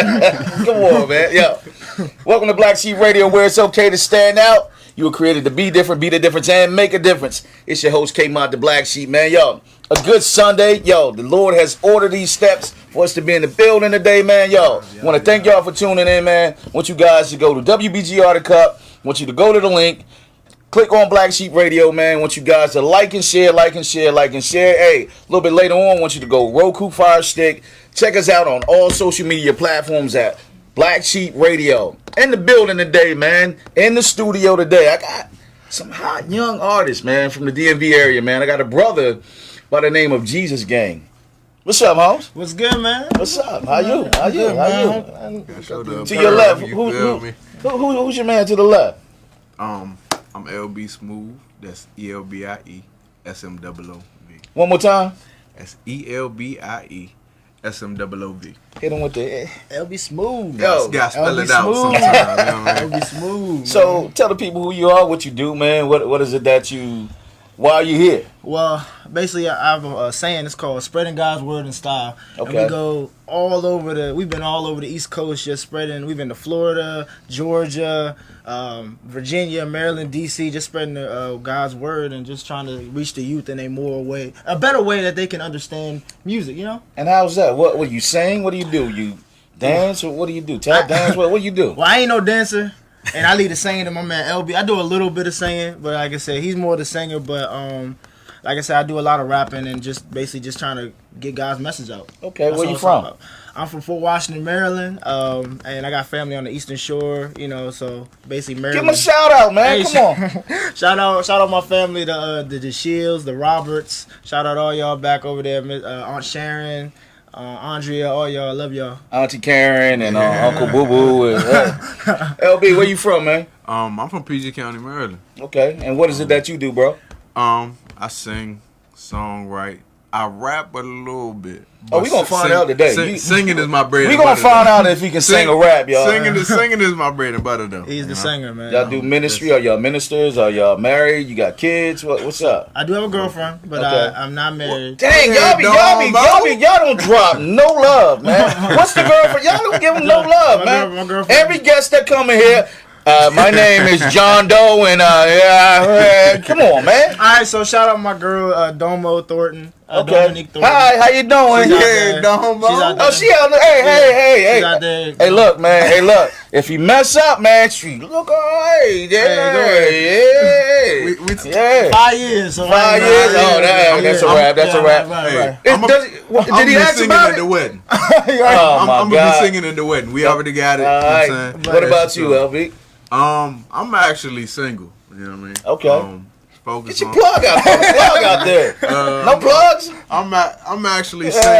Come on, man. Yo, welcome to Black Sheep Radio, where it's okay to stand out. You were created to be different, be the difference, and make a difference. It's your host, K-Mod, the Black Sheep, man. Yo, a good Sunday. Yo, the Lord has ordered these steps for us to be in the building today, man. Yo, want to thank y'all for tuning in, man. Want you guys to go to WBGR The Cup. Want you to go to the link. Click on Black Sheep Radio, man. Want you guys to like and share, like and share, like and share. Hey, a little bit later on, want you to go Roku Fire Stick. Check us out on all social media platforms at Black Sheep Radio. In the building today, man. In the studio today. I got some hot young artists, man, from the DMV area, man. I got a brother by the name of JesusGang. What's up, Holmes? What's good, man? What's up? How you? How you? How you? To your left. Who's your man to the left? I'm Elbie Smoove. That's Elbie SMOOV. One more time. That's Elbie SMOOV. Hit him with the Elbie Smoove. Yo, gotta spell it out sometimes. Elbie Smoove. So tell the people who you are, what you do, man. What is it that you? Why are you here? Well, basically, I have a saying. It's called spreading God's word in style. Okay. And we go all over we've been all over the East Coast just spreading. We've been to Florida, Georgia, Virginia, Maryland, D.C., just spreading God's word and just trying to reach the youth in a better way that they can understand music, you know? And how's that? What you sing? What do? You dance or what do you do? Tap dance? What do you do? Well, I ain't no dancer. And I leave the singing to my man Elbie. I do a little bit of singing, but like I said, he's more the singer. But like I said, I do a lot of rapping and just basically just trying to get God's message out. Okay, where you from? I'm from Fort Washington, Maryland, and I got family on the Eastern Shore. You know, so basically Maryland. Give him a shout out, man. Come on. Shout out my family, the Shields, the Roberts. Shout out all y'all back over there, Aunt Sharon. Andrea, all y'all, love y'all. Auntie Karen and Uncle Boo Boo. And, LB, where you from, man? I'm from PG County, Maryland. Okay, and what is it that you do, bro? I sing, songwrite. I rap a little bit. Oh, we gonna find out today. Singing is my bread. We gonna find out if he can sing or rap, y'all. Singing is my bread and butter, though. He's the singer, man. Y'all do ministry? Are y'all ministers? Are y'all married? You got kids? What's up? I do have a girlfriend, but okay. I'm not married. Well, dang, y'all don't drop no love, man. What's the girlfriend? Y'all don't give him no love, man. My girlfriend. Every guest that come in here. My name is John Doe, and come on, man. All right, so shout out my girl Domo Thornton. Okay. Dominique Thornton. Hi, how you doing? Yeah, Domo. Oh, she out there. Hey. She's out there. Hey, look, man. Hey, look. If you mess up, man, she look alright. Yeah. 5 years. So 5 years. Oh, that's a wrap. That's a wrap. Right. Did he ask about it? The wedding. Oh my I'm gonna be singing in the wedding. We already got it. All right. What about you, LB? I'm actually single. You know what I mean? Okay. Get your plug out there. No plugs? I'm actually single.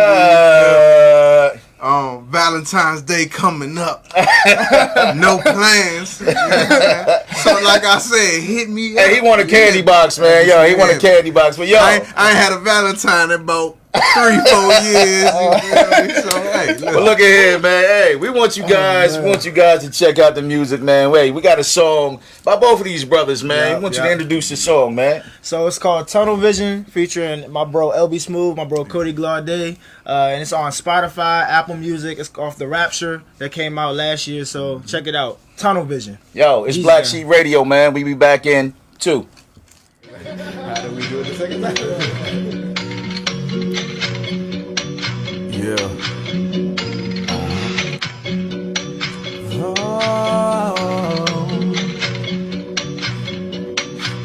Valentine's Day coming up. No plans. So like I said, hit me up. Hey, he want a candy box, man. Yo, he want a candy box. But yo, I ain't had a Valentine in about 3-4 years. So hey, look at here, man. Hey, we want you guys. To check out the music, man. Wait, we got a song by both of these brothers, man. We want you to introduce the song, man. So it's called Tunnel Vision, featuring my bro Elbie Smoove, my bro Cody Glaude, and it's on Spotify, Apple Music. It's off the Rapture that came out last year. So check it out. Tunnel Vision. Yo, it's Black Sheep Radio, man. We be back in 2. How do we do it the second time? Yeah.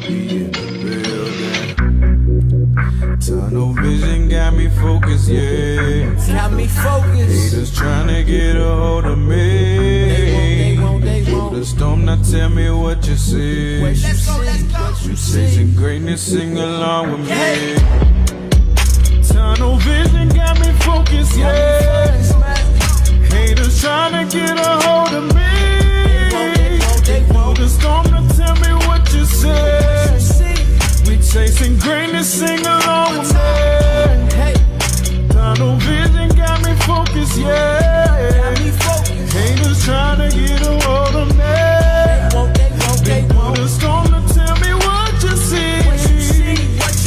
We in the building. Tunnel vision got me focused, yeah. Got me focused. Haters trying to get a hold of me. Through the storm, now tell me what you see. Let's go. You chasing greatness, sing along with me. Tunnel vision got me focused, yeah. Haters trying to get a hold of me. Through the storm, now tell me what you say. We chasing greatness, sing along with me. Tunnel vision got me focused, yeah. Haters trying to get a hold of me. Through the storm, now tell me what you see.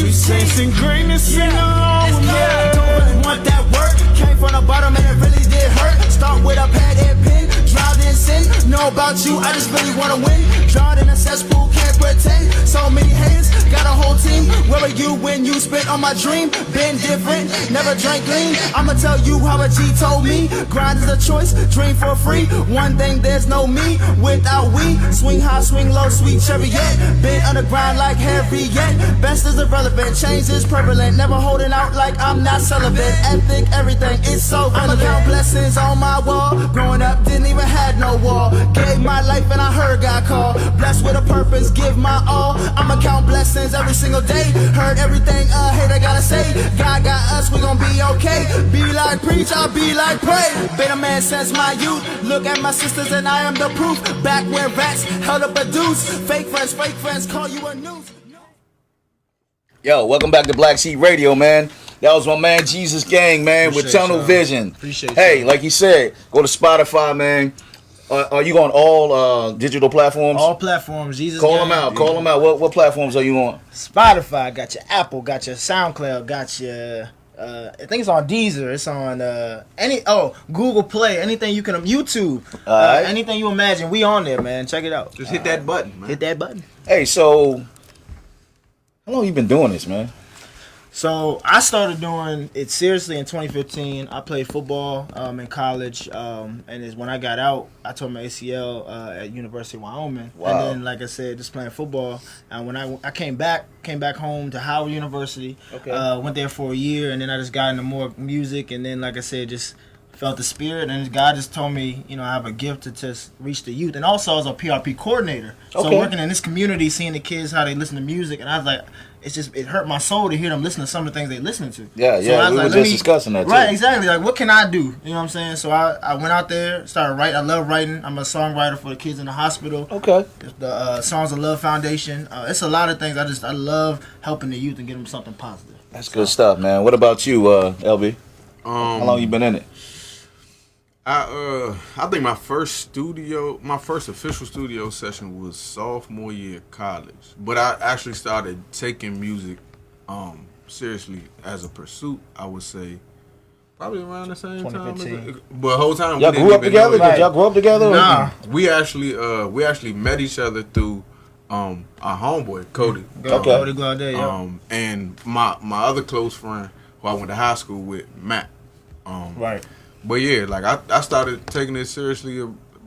We chasing greatness, sing along with me. Don't really want that work. Came from the bottom and it really did hurt. Start with a pad sin. Know about you, I just really wanna win. Drowned in a cesspool, can't pretend. So many haters, got a whole team. Where were you when you spit on my dream? Been different, never drank lean. I'ma tell you how a G told me. Grind is a choice, dream for free. One thing, there's no me without we. Swing high, swing low, sweet chariot. Been underground like Harriet. Best is irrelevant, change is prevalent. Never holding out like I'm not celibate. Ethic, everything, it's so relevant. I'ma count blessings on my wall. Growing up, didn't even had no wall. Gave my life and I heard God call. Blessed with a purpose, give my all. I'ma count blessings every single day. Heard everything a hater gotta say. God got us, we gon' be okay. Be like preach, I'll be like pray. Been a man since my youth. Look at my sisters and I am the proof. Back where rats held up a deuce. Fake friends call you a noose. Yo, welcome back to Black Sheep Radio, man. That was my man JesusGang, man, Appreciate with Tunnel y'all. Vision. Appreciate Hey, y'all. like he said, go to Spotify, man. Are you on all digital platforms? All platforms, Jesus. Call Gang. them out. Call them out. What platforms are you on? Spotify, got your Apple, got your SoundCloud, got your I think it's on Deezer. It's on Google Play. Anything you can, YouTube. Alright. Anything you imagine, we on there, man. Check it out. Just hit that button, man. Hit that button. Hey, so how long you been doing this, man? So I started doing it seriously in 2015. I played football in college, and it's when I got out, I tore my ACL at University of Wyoming. Wow. And then, like I said, just playing football. And when I came back home to Howard University. Okay. Went there for a year, and then I just got into more music. And then, like I said, just felt the spirit, and God just told me, I have a gift to just reach the youth. And also as a PRP coordinator, so Okay. working in this community, seeing the kids how they listen to music, and I was like, it hurt my soul to hear them listen to some of the things they listening to. Yeah, So I was we were like, just discussing that, too. Right, exactly. Like, what can I do? You know what I'm saying? So I went out there, started writing. I love writing. I'm a songwriter for the kids in the hospital. Okay. The Songs of Love Foundation. It's a lot of things. I love helping the youth and get them something positive. That's good stuff, man. What about you, Elbie? How long you been in it? I think my first official studio session was sophomore year of college. But I actually started taking music seriously as a pursuit, I would say, probably around the same time. 2015. But the whole time Y'all we didn't grew up even know together? each Did other. y'all grow up together? Nah. We actually met each other through our homeboy Cody. Okay. Cody go out there, yeah. And my other close friend who I went to high school with, Matt. Right. But yeah, like I started taking it seriously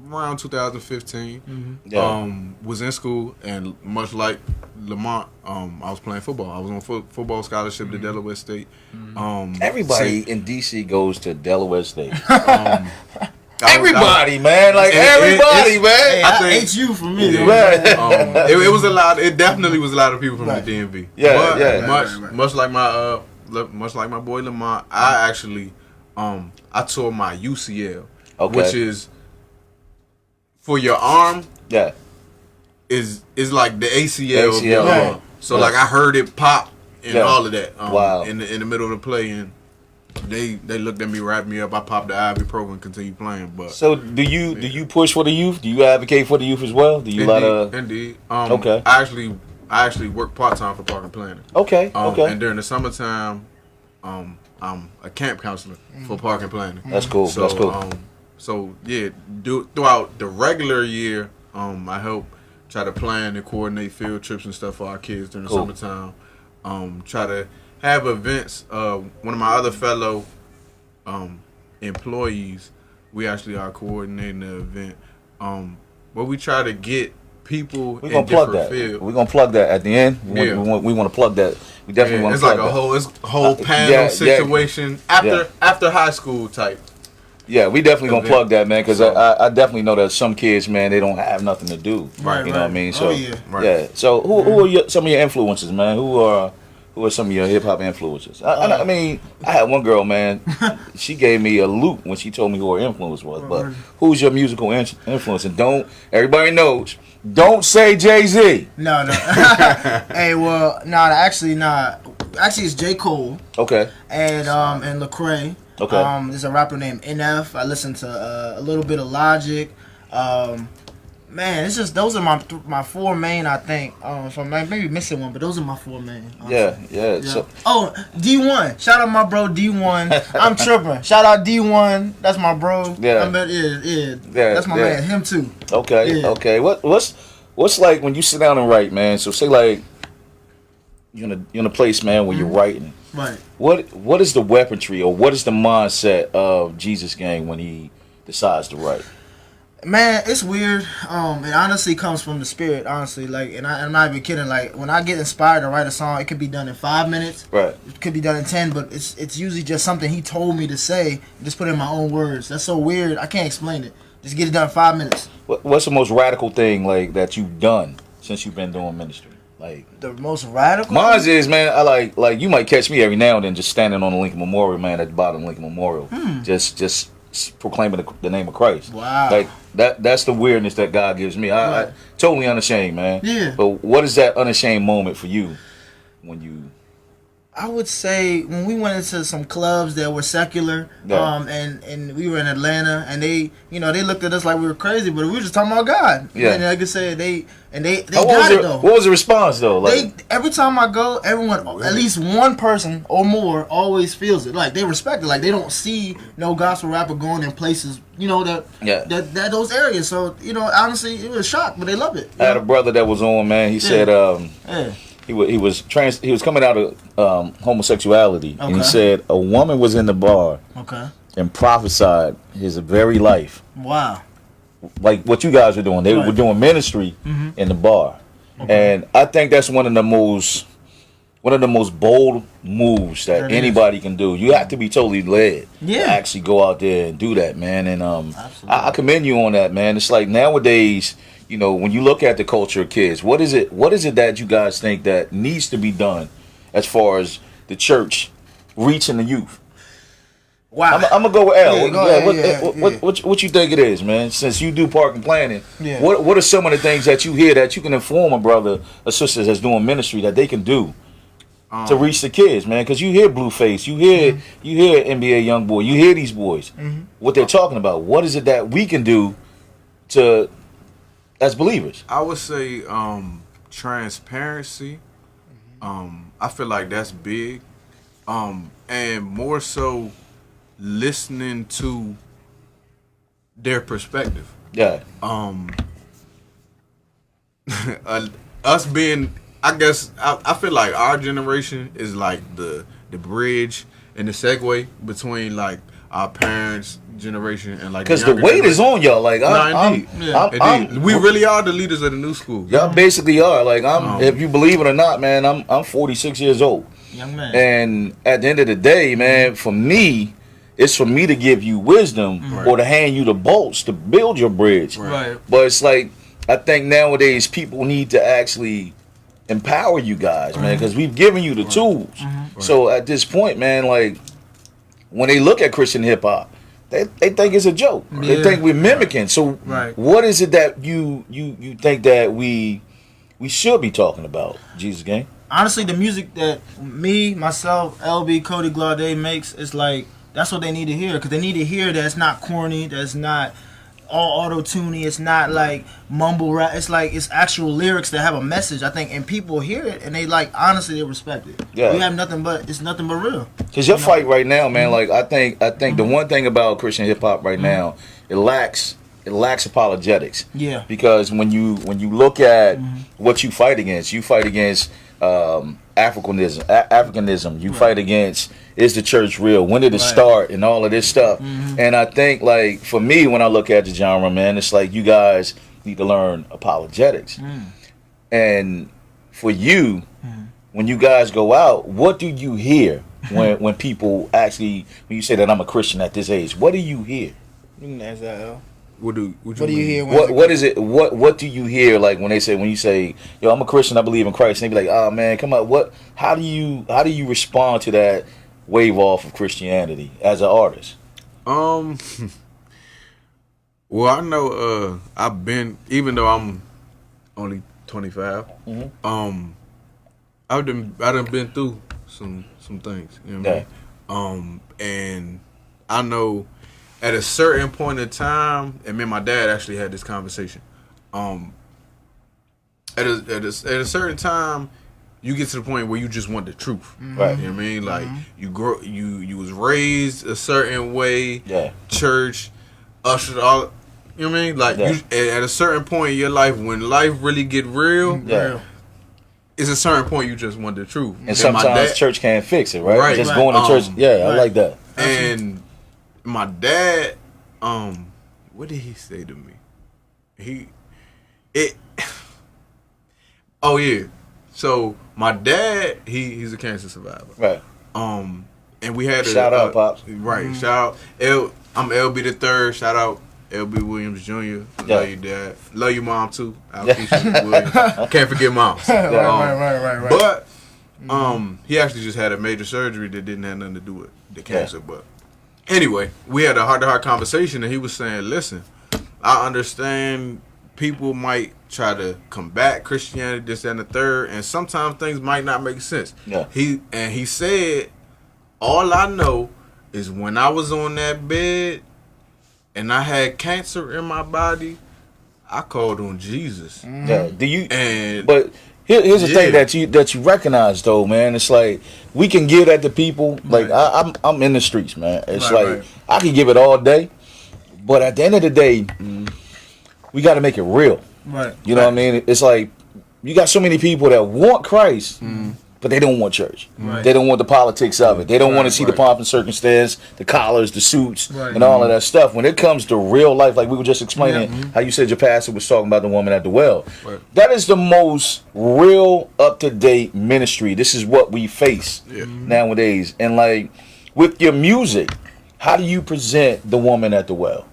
around 2015. Yeah. Was in school, and much like Lamont, I was playing football. I was on football scholarship to Delaware State. Everybody in DC goes to Delaware State. I Everybody, man. Like, It- everybody, it's- man. Hey, I I think- hate you for me. Yeah. Right. It was a lot. It definitely was a lot of people from Right. the DMV. Yeah, but yeah. much like my boy Lamont, I actually I tore my UCL, Okay. which is for your arm Yeah. is like the ACL. of ACL, your right. arm. So Right. like I heard it pop and Yeah. all of that. Wow. In the middle of the play, and they looked at me, wrapped me up. I popped the ibuprofen and continued playing. But So do you push for the youth? Do you advocate for the youth as well? Do you indeed. Okay. I actually work part time for park and planning. Okay. Okay. And during the summertime, I'm a camp counselor for park and planning. That's cool. So, That's cool. So yeah, throughout the regular year, I help try to plan and coordinate field trips and stuff for our kids during the Cool. summertime. Try to have events. One of my other fellow employees, we actually are coordinating the event. Where we try to get people We're in gonna plug different that. fields. We're gonna plug that at the end. We want to plug that. We definitely want It's to like plug that. it's a whole panel yeah, situation after high school type. Yeah, we definitely gonna event. plug that, man, because So- I definitely know that some kids, man, they don't have nothing to do. Right, You know what I right. mean? Oh, So yeah. Right. yeah. So who are some of your influences, man? Who are some of your hip hop influences? I mean, I had one girl, man. She gave me a loop when she told me who her influence was. But who's your musical influence? And everybody knows. Don't say Jay-Z. No. Hey, well, actually, it's J. Cole Okay. and Lecrae. Okay. There's a rapper named NF. I listen to a little bit of Logic. Man, it's just those are my four main. I think. If I'm maybe missing one, but those are my four main. Yeah. So, D1. Shout out my bro D1. I'm tripping. Shout out D1. That's my bro. Yeah. Yeah. That's my man. Him too. okay. Yeah. Okay. What's like when you sit down and write, man? So say like you're in a place, man, where you're writing. Right. What is the weaponry or what is the mindset of JesusGang when he decides to write? Man, it's weird. It honestly comes from the spirit. Honestly, like, and I'm not even kidding. Like, when I get inspired to write a song, it could be done in 5 minutes. Right. It could be done in 10, but it's usually just something he told me to say. Just put it in my own words. That's so weird. I can't explain it. Just get it done in 5 minutes. What's the most radical thing like that you've done since you've been doing ministry? Like The most radical. mine is, man. I like you might catch me every now and then just standing on the Lincoln Memorial, man, at the bottom of Lincoln Memorial, just proclaiming the name of Christ. Wow. Like that's the weirdness that God gives me. I totally unashamed, man. Yeah. But what is that unashamed moment for you when you? I would say when we went into some clubs that were secular, Yeah. and we were in Atlanta, and they looked at us like we were crazy, but we were just talking about God. Yeah. And like I said, they What got it though. What was the response though? Like Every time I go, everyone, at least one person or more, always feels it. Like they respect it. Like they don't see no gospel rapper going in places, that those areas. So honestly, it was a shock, but they love it. I had a brother that was on, man. He said, He was coming out of homosexuality, and he Okay. said a woman was in the bar Okay. and prophesied his very life, Wow. like what you guys are doing. They Right. were doing ministry in the bar, and I think that's one of the most bold moves that That is. anybody can do. You have to be totally led Yeah. to actually go out there and do that, man. And Absolutely. I commend you on that, man. It's like nowadays, when you look at the culture of kids, what is it that you guys think that needs to be done as far as the church reaching the youth? Wow. I'm gonna go with L. Yeah, go ahead, What you think it is, man? Since you do park and planning, Yeah. what are some of the things that you hear that you can inform a brother or sister that's doing ministry that they can do to reach the kids, man? Because you hear Blueface, you hear NBA Youngboy, you hear these boys, what they're talking about. What is it that we can do to as believers? I would say transparency. I feel like that's big. And more so listening to their perspective. Yeah. Us being, I guess, I feel like our generation is like the bridge and the segue between like our parents' generation and like Because the weight is on y'all. Like Indeed. I'm We really are the leaders of the new school. y'all basically are. Like if you believe it or not, man, I'm 46 years old. Young man. And at the end of the day, man, for me, it's for me to give you wisdom or to hand you the bolts to build your bridge. Right. But it's like, I think nowadays people need to actually empower you guys, man, because we've given you the tools. So at this point, man, like when they look at Christian hip hop, they think it's a joke. They Yeah. think we're mimicking. So Right. what is it that you think that we should be talking about, JesusGang? Honestly, the music that me, myself, Elbie, Cody Glaude makes is like, that's what they need to hear. Because they need to hear that it's not corny, that's not all auto-tuney, it's not like mumble rap. It's like, it's actual lyrics that have a message, I think. And people hear it, and they like, honestly, they respect it. Yeah. We have nothing but real. Because your fight right now, man, like I think the one thing about Christian hip hop right now, it lacks apologetics. Yeah. Because when you look at what you fight against Africanism. You fight against, is the church real? When did it start? And all of this stuff. And I think, like, for me, when I look at the genre, man, it's like you guys need to learn apologetics. And for you, when you guys go out, what do you hear when people actually, when you say that I'm a Christian at this age? What do you hear? You can ask that, El. What do What do you hear? What is it? What do you hear like when you say, yo, I'm a Christian, I believe in Christ, and they be like, oh man, come on, how do you respond to that wave off of Christianity as an artist? Well, I know I've been, even though I'm only 25, I done been through some things, you know what I mean? And I know at a certain point in time, and me and my dad actually had this conversation. at a certain time, you get to the point where you just want the truth. Right. You know what I mean? Like you grow, you was raised a certain way. Yeah. Church, ushered all. You know what I mean? Like you, at a certain point in your life, when life really get real, it's a certain point you just want the truth. And sometimes church can't fix it, right? Just going to church. Yeah, I like that. And my dad, what did he say to me? Oh yeah. So my dad, he's a cancer survivor. Right. And we had shout out, Pops. Right. Shout out. I'm Elbie the third. Shout out Elbie Williams Jr. Love you, Dad. Love you, Mom too. Alopecia Williams. Can't forget Moms. Right. But he actually just had a major surgery that didn't have nothing to do with the cancer. But anyway, we had a heart-to-heart conversation, and he was saying, "Listen, I understand people might try to combat Christianity, this, that, and the third, and sometimes things might not make sense." Yeah. He said, "All I know is when I was on that bed and I had cancer in my body, I called on Jesus." Yeah. Do you? And but here's the thing that you recognize though, man. It's like we can give that to people. Like I'm in the streets, man. It's I can give it all day, but at the end of the day, we got to make it real. Right. You know what I mean? It's like you got so many people that want Christ, but they don't want church. Right. They don't want the politics of it. They don't want to see the pomp and circumstance, the collars, the suits, and all of that stuff. When it comes to real life, like we were just explaining, how you said your pastor was talking about the woman at the well. Right. That is the most real, up-to-date ministry. This is what we face nowadays. And like with your music, how do you present the woman at the well?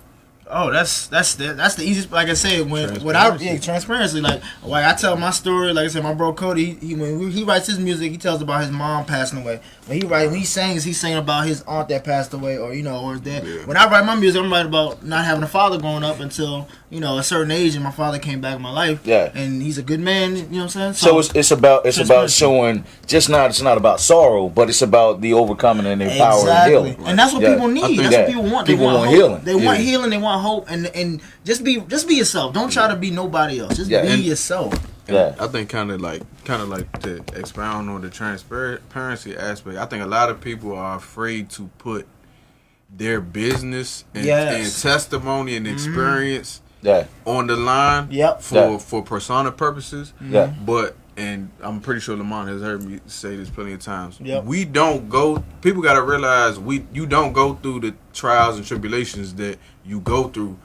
Oh, that's the easiest. Like I said, when I transparency. Like I tell my story. Like I said, my bro Cody, when he writes his music, he tells about his mom passing away. When he sings, he's saying about his aunt that passed away, or or his dad. Yeah. When I write my music, I'm writing about not having a father growing up until a certain age, and my father came back in my life. Yeah, and he's a good man. You know what I'm saying? So it's about showing it's not about sorrow, but it's about the overcoming and the power and healing. And that's what people need. That's what people want. They want healing. They want healing. They want hope, and just be yourself. Don't try to be nobody else. Just be yourself. Yeah, I think kind of like to expound on the transparency aspect. I think a lot of people are afraid to put their business and testimony and experience on the line for persona purposes. Yeah, and I'm pretty sure Lamont has heard me say this plenty of times. Yep. People got to realize you don't go through the trials and tribulations that you go through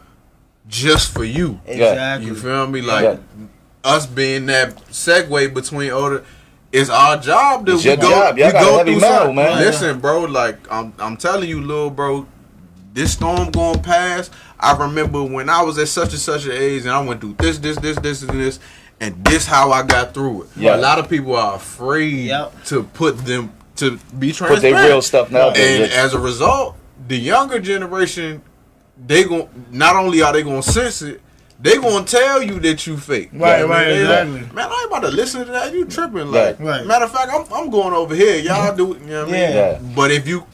just for you. Exactly. You feel me? Like us being that segue between it's our job to go through something. Man. Listen, bro, like I'm telling you, little bro, this storm going past. I remember when I was at such and such an age and I went through this, and this. And this how I got through it. Yeah. A lot of people are afraid to put them to be transparent. Put their real stuff now. And as a result, the younger generation, not only are they gonna sense it, they gonna tell you that you fake. Right, exactly. Like, man, I ain't about to listen to that. You tripping? Like, matter of fact, I'm going over here. Y'all do it. You know what I mean? Yeah. But if you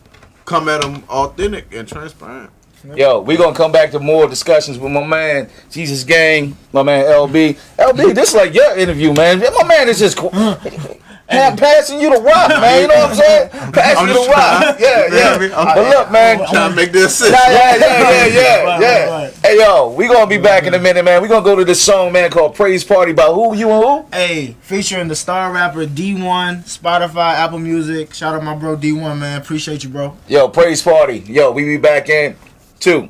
come at them authentic and transparent. Yo, we gonna come back to more discussions with my man JesusGang, my man Elbie. Elbie, this is like your interview, man. My man is just passing you the rock, man. You know what I'm saying? Passing you the rock. Yeah. But look, man, I'm trying to make this sense. Yeah. Hey, yo, we gonna be back in a minute, man. We gonna go to this song, man, called "Praise Party" by who? You and who? Hey, featuring the star rapper D1, Spotify, Apple Music. Shout out my bro D1, man. Appreciate you, bro. Yo, "Praise Party." Yo, we be back in 2.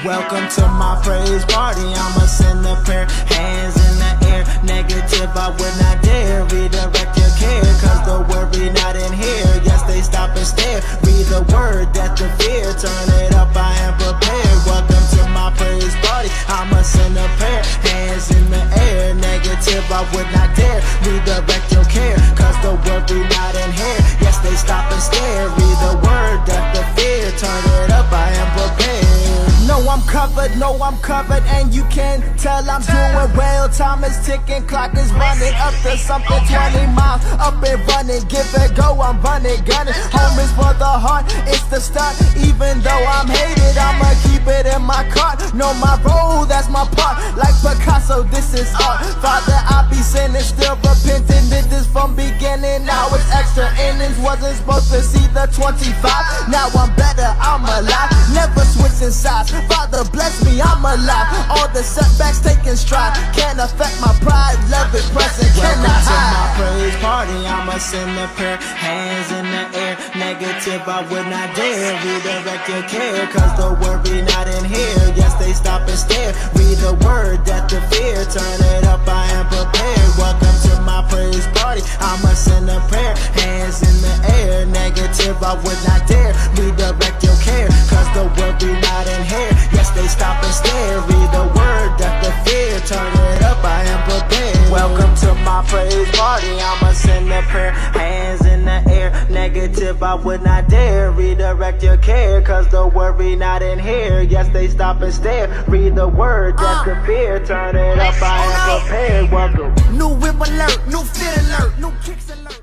Welcome to my praise party. I'ma send a pair hands in the air. Negative, I would not dare redirect your care. Cause the worry not in here. Yes, they stop and stare. Read the word, death to fear. Turn it up, I am prepared. Welcome to my praise party. I'ma send a pair hands in the air. Negative, I would not dare redirect your care. Cause the worry not in here. Yes, they stop and stare. Read the word, death to fear. Turn it up, I am prepared. No, I'm covered. covered, know I'm covered, and you can tell I'm doing well. Time is ticking, clock is running up to something 20 miles up and running. Give it go, I'm running, gunning. Home is for the heart, it's the start. Even though I'm hated, I'ma keep it in my cart. Know my role, that's my part. Like Picasso, this is art. Father, I be sinning, still repenting. Did this from beginning, now it's extra innings. Wasn't supposed to see the 25. Now I'm better, I'm alive. Never switching sides. Father, bless me, I'm alive. All the setbacks taking stride. Can't affect my pride. Love is present, cannot hide. Welcome to my praise party. I'ma send a prayer, hands in the air. Negative, I would not dare redirect your care. Cause the word be not in here. Yes, they stop and stare. Read the word, death to fear. Turn it up, I am prepared. Welcome to my praise party. I'ma send a prayer, hands in the air. Negative, I would not dare redirect your care. Cause the word be not in here. Yes, they stop and stare. Read the word, death to fear. Turn it up, I am prepared. Welcome to my praise party. I'ma send a prayer, hands in the air. Negative, I would not dare redirect your care. Cause the word be not in here. Yes, they stop and stare. Read the word, death to fear. Turn it up, I am prepared. Welcome. New whip alert, new fit alert, new kicks alert.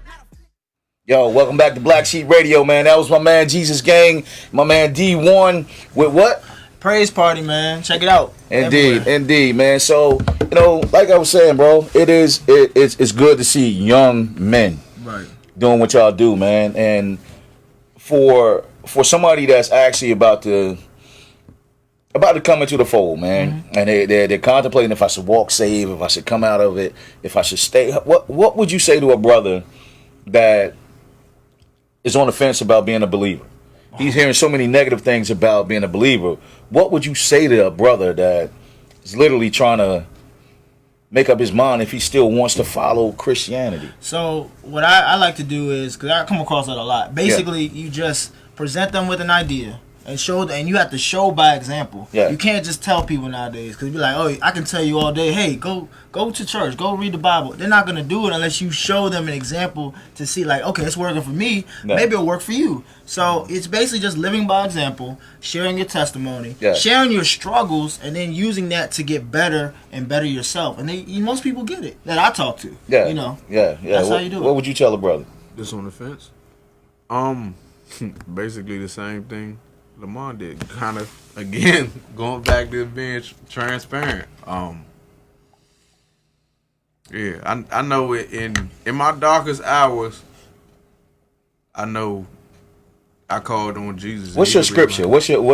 Yo, welcome back to Black Sheep Radio, man. That was my man JesusGang, my man D1 with what? Praise party, man. Check it out. Indeed, man. So, you know, like I was saying, bro, it's good to see young men Right. doing what y'all do, man. And for somebody that's actually about to come into the fold, man, and they're contemplating if I should walk saved, if I should come out of it, if I should stay. What would you say to a brother that is on the fence about being a believer? He's hearing so many negative things about being a believer. What would you say to a brother that is literally trying to make up his mind if he still wants to follow Christianity? So what I like to do is, because I come across that a lot, basically you just present them with an idea and show, and you have to show by example. Yeah. You can't just tell people nowadays, because you be like, oh, I can tell you all day, hey, go to church, go read the Bible. They're not going to do it unless you show them an example to see, like, okay, it's working for me, maybe it'll work for you. So it's basically just living by example, sharing your testimony, sharing your struggles, and then using that to get better and better yourself. And most people get it that I talk to. Yeah, you know. Yeah. That's how you do it. What would you tell a brother? Just on the fence? Basically the same thing Lamont did. Kind of, again, going back to being transparent. Yeah, I know it in my darkest hours, I know I called on Jesus. What's your scripture? What's your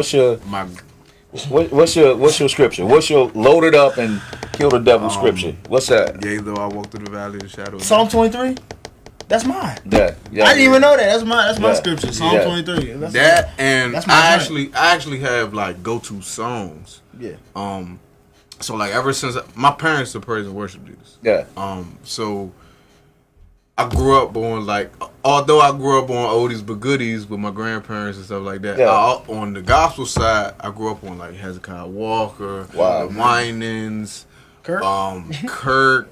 scripture? What's your loaded up and kill the devil scripture? What's that? Yea, though I walk through the valley of the shadow of Psalm death. 23? That's mine. Yeah. I didn't even know that. That's my scripture. Psalm 23. That and that's my I actually have like go-to songs. Yeah. So like ever since my parents are praise and worship leaders. Yeah. So I grew up on although I grew up on oldies but goodies with my grandparents and stuff like that. Yeah. On the gospel side, I grew up on like Hezekiah Walker, the Winans, Kirk.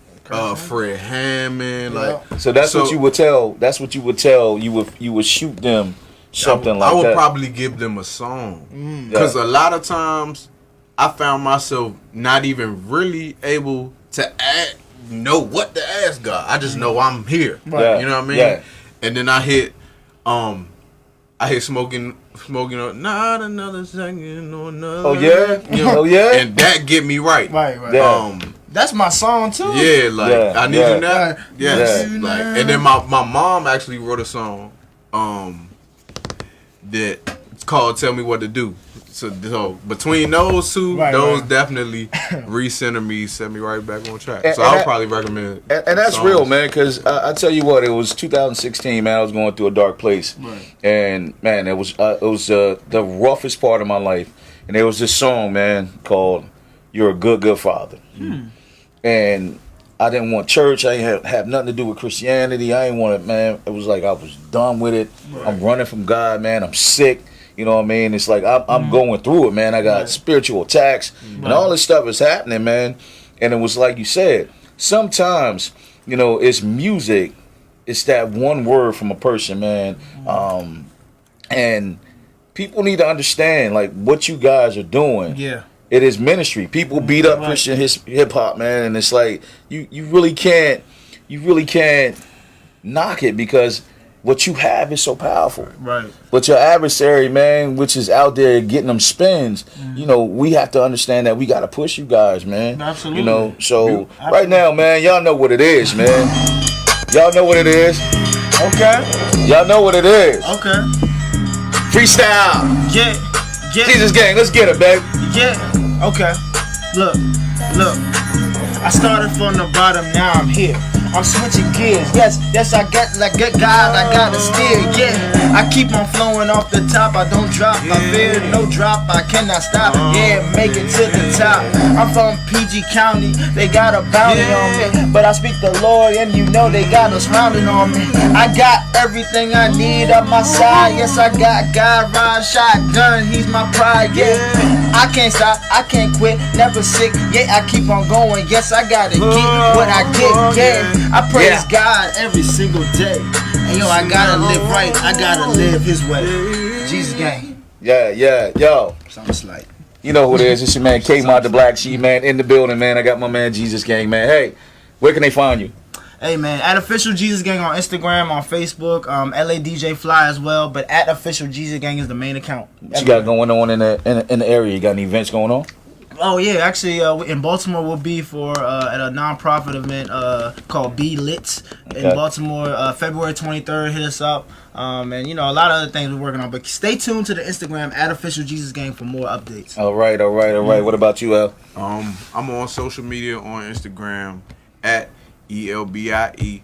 Fred Hammond, so that's what you would tell. That's what you would tell. You would shoot them something like that. I would probably give them a song because a lot of times I found myself not even really able to know what to ask God. I just know I'm here. Right. You know what I mean? Yeah. And then I hit smoking not another second or another. Oh yeah. You know? Oh yeah. And that get me right. Right. Yeah. That's my song too. Yeah, I need you now. Yes. Yeah. Like, and then my mom actually wrote a song that it's called "Tell Me What to Do." So between those two, definitely recenter me, set me right back on track. So I'll probably recommend. And that's real, man, because I tell you what, it was 2016, man. I was going through a dark place, and man, it was the roughest part of my life. And there was this song, man, called "You're a Good Father." And I didn't want church. I didn't have nothing to do with Christianity. I didn't want it, man. It was like I was done with it. I'm running from God, man. I'm sick. You know what I mean? It's like I'm going through it, man. I got spiritual attacks and all this stuff is happening, man. And it was like you said, sometimes, you know, it's music. It's that one word from a person, man. And people need to understand, like, what you guys are doing. Yeah. It is ministry. People beat up Christian hip hop, man, and it's like you really can't knock it because what you have is so powerful. Right. But your adversary, man, which is out there getting them spins, you know, we have to understand that we got to push you guys, man. Absolutely. You know, so right now, man, y'all know what it is, man. Y'all know what it is. Okay. Y'all know what it is. Okay. Freestyle. Yeah. Jesus Gang, let's get it, baby. Yeah. Okay. Look. I started from the bottom, now I'm here. I'm switching gears. Yes, I get like good God, I gotta steer. Yeah, I keep on flowing off the top. I don't drop, I fear no drop. I cannot stop. Yeah, make it to the top. I'm from PG County, they got a bounty on me, but I speak the Lord, and you know they got us rounding on me. I got everything I need on my side. Yes, I got God, ride, shotgun. He's my pride. Yeah, I can't stop, I can't quit, never sick. Yeah, I keep on going. Yes, I gotta get what I get. Yeah. I praise God every single day. And yo, I gotta live right. I gotta live his way. Jesus Gang. Yeah, yo. Sounds like. You know who it is. It's your man K-Mod the Black Sheep, man, in the building, man. I got my man Jesus Gang, man. Hey, where can they find you? Hey man, at Official Jesus Gang on Instagram, on Facebook, LA DJ Fly as well, but at Official Jesus Gang is the main account. What you got going on in the area? You got any events going on? Oh yeah, actually, in Baltimore we'll be at a non-profit event called Be Lit in Baltimore, February 23rd. Hit us up, and you know a lot of other things we're working on. But stay tuned to the Instagram at Official Jesus Gang for more updates. All right. What about you, Al? I'm on social media on Instagram at ELBIE_SMOOV.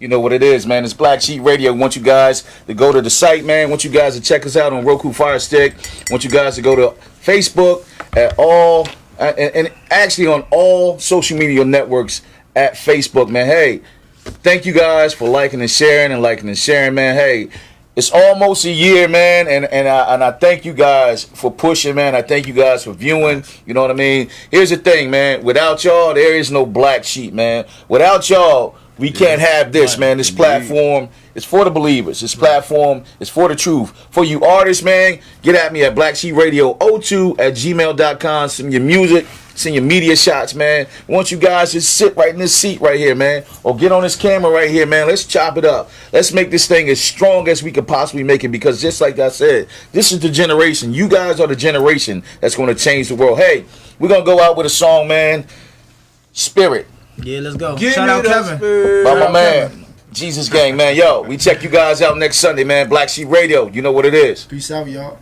You know what it is, man. It's Black Sheep Radio. Want you guys to go to the site, man. Want you guys to check us out on Roku Fire Stick. Want you guys to go to Facebook at all, and actually on all social media networks at Facebook, man. Hey, thank you guys for liking and sharing, man. Hey, it's almost a year, man, and I thank you guys for pushing, man. I thank you guys for viewing. You know what I mean? Here's the thing, man. Without y'all, there is no Black Sheep, man. Without y'all, we can't have this, man. This platform is for the believers. This platform is for the truth. For you artists, man, get at me at blacksheepradio02@gmail.com. Send your music, send your media shots, man. I want you guys to sit right in this seat right here, man, or get on this camera right here, man. Let's chop it up. Let's make this thing as strong as we could possibly make it, because just like I said, this is the generation. You guys are the generation that's going to change the world. Hey, we're going to go out with a song, man. Spirit. Yeah, let's go. Shout out Kevin. By my man, Jesus Gang, man. Yo, we check you guys out next Sunday, man. Black Sheep Radio. You know what it is. Peace out, y'all.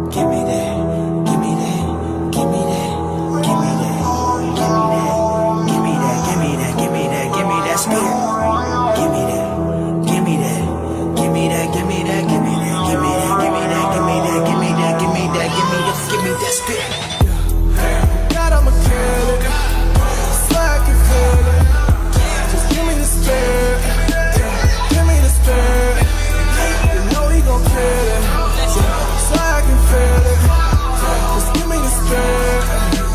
Give me that, give me that, give me that, give me that, give me that, give me that, give me that, give me that, give me that spirit. Give me that, give me that, give me that, give me that, give me that, give me that, give me that, give me that, give me that, give me that, give me that spirit. God, I'ma kill it. So I can feel it. Just give me the spirit. Give me the spirit. You know he gon' kill it. So I can feel it. Just give me the spirit.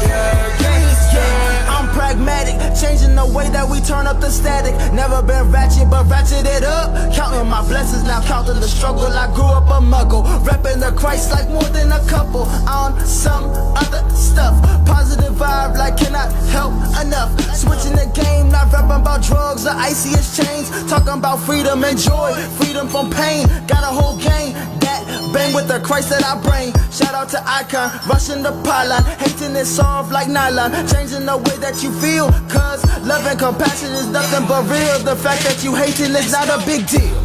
Yeah, give me the spirit. I'm pragmatic, changing the way that we turn up the static. Never been ratchet, but ratchet it up. Counting my blessings, now counting the struggle. I grew up a muggle, repping the Christ like more than a couple. On some other stuff, positive vibe like cannot help enough. Switching the game, not rapping about drugs or iciest chains. Talking about freedom and joy, freedom from pain. Got a whole gang that bang with the Christ that I bring. Shout out to Icon, rushing the pylon, hating it soft like nylon. Changing the way that you feel, cause love and compassion is nothing but real. The fact that you hating is not a big deal.